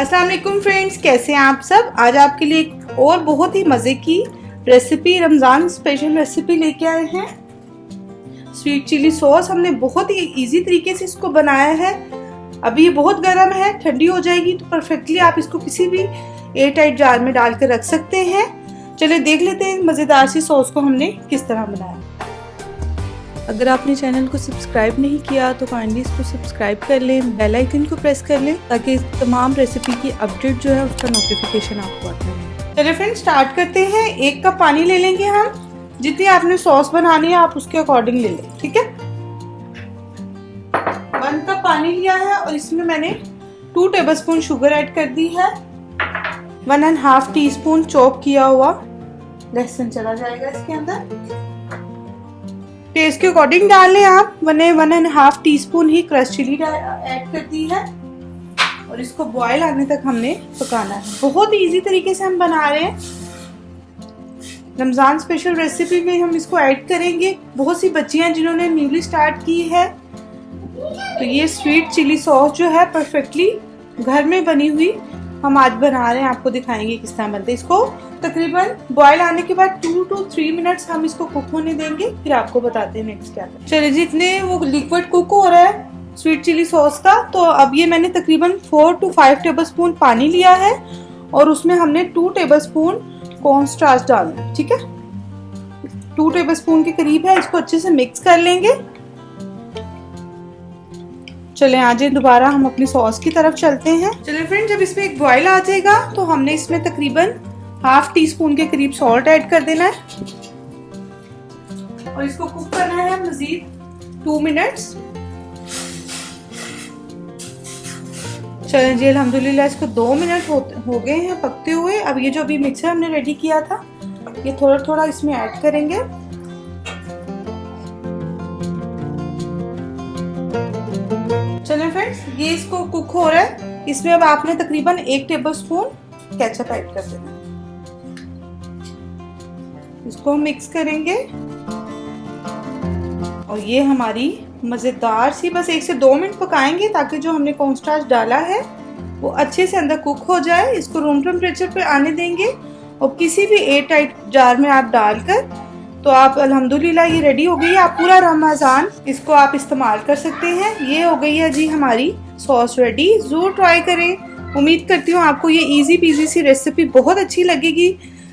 अस्सलाम वालेकुम फ्रेंड्स, कैसे हैं आप सब। आज आपके लिए एक और बहुत ही मज़े की रेसिपी, रमज़ान स्पेशल रेसिपी लेके आए हैं। स्वीट चिली सॉस हमने बहुत ही इजी तरीके से इसको बनाया है। अभी ये बहुत गर्म है, ठंडी हो जाएगी तो परफेक्टली आप इसको किसी भी एयर टाइट जार में डाल कर रख सकते हैं। चलिए देख लेते हैं मज़ेदार सी सॉस को हमने किस तरह बनाया। अगर आपने चैनल को सब्सक्राइब नहीं किया तो काइंडली इसको सब्सक्राइब कर लें, बेल आइकन को प्रेस कर लें ताकि तमाम रेसिपी की अपडेट जो है उसका नोटिफिकेशन आपको आता है। चलिए फ्रेंड्स स्टार्ट करते हैं। 1 कप पानी ले लेंगे हम। जितनी आपने सॉस बनानी है आप उसके अकॉर्डिंग ले लें, ठीक है। 1 कप पानी लिया है और इसमें मैंने 2 टेबलस्पून शुगर ऐड कर दी है। 1.5 टीस्पून चॉप किया हुआ लहसुन चला जाएगा इसके अंदर। टेस्ट के अकॉर्डिंग डाल लें आप। 1.5 टीस्पून ही क्रश चिली ऐड कर दी है और इसको बॉयल आने तक हमने पकाना है। बहुत इजी तरीके से हम बना रहे हैं। रमज़ान स्पेशल रेसिपी में हम इसको ऐड करेंगे। बहुत सी बच्चियां जिन्होंने न्यूली स्टार्ट की है तो ये स्वीट चिली सॉस जो है परफेक्टली घर में बनी हुई हम आज बना रहे हैं, आपको दिखाएंगे किस तरह बनते हैं। इसको तकरीबन बॉयल आने के बाद 2 to 3 मिनट्स हम इसको कुक होने देंगे, फिर आपको बताते हैं नेक्स्ट क्या करना है। चलिए जितने वो लिक्विड कुक हो रहा है स्वीट चिली सॉस का, तो अब ये मैंने तकरीबन 4 to 5 टेबलस्पून पानी लिया है और उसमें हमने 2 टेबलस्पून कॉर्न स्टार्च डालना है, ठीक है। 2 टेबलस्पून के करीब है। इसको अच्छे से मिक्स कर लेंगे। चले आज दोबारा हम अपनी सॉस की तरफ चलते हैं। चलिए फ्रेंड, जब इसमें एक बॉयल आ जाएगा तो हमने इसमें तकरीबन 1/2 टीस्पून के करीब सॉल्ट ऐड कर देना है और इसको कुक करना है मजीद 2 मिनट्स। चलें जी, अल्हम्दुलिल्लाह इसको 2 मिनट हो गए हैं पकते हुए। अब ये जो अभी मिक्सर हमने रेडी किया था ये थोड़ा थोड़ा इसमें ऐड करेंगे। चलिए फ्रेंड्स, ये इसको कुक हो रहा है। इसमें अब आपने तकरीबन 1 टेबलस्पून केचप ऐड कर देना है। इसको हम मिक्स करेंगे और ये हमारी मजेदार सी बस 1 से 2 मिनट पकाएंगे ताकि जो हमने कॉर्न स्टार्च डाला है वो अच्छे से अंदर कुक हो जाए। इसको रूम टेम्परेचर पे आने देंगे और किसी भी एयर टाइट जार में आप डालकर तो आप अल्हम्दुलिल्लाह ये रेडी हो गई है। आप पूरा रमज़ान इसको आप इस्तेमाल कर सकते हैं। ये हो गई है जी हमारी सॉस रेडी। ज़रूर ट्राई करें। उम्मीद करती हूँ आपको ये इजी पीजी सी रेसिपी बहुत अच्छी लगेगी।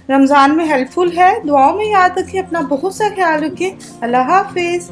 रमज़ान में हेल्पफुल है। दुआओं में याद रखें, अपना बहुत सा ख्याल रखें। अल्लाह हाफिज़।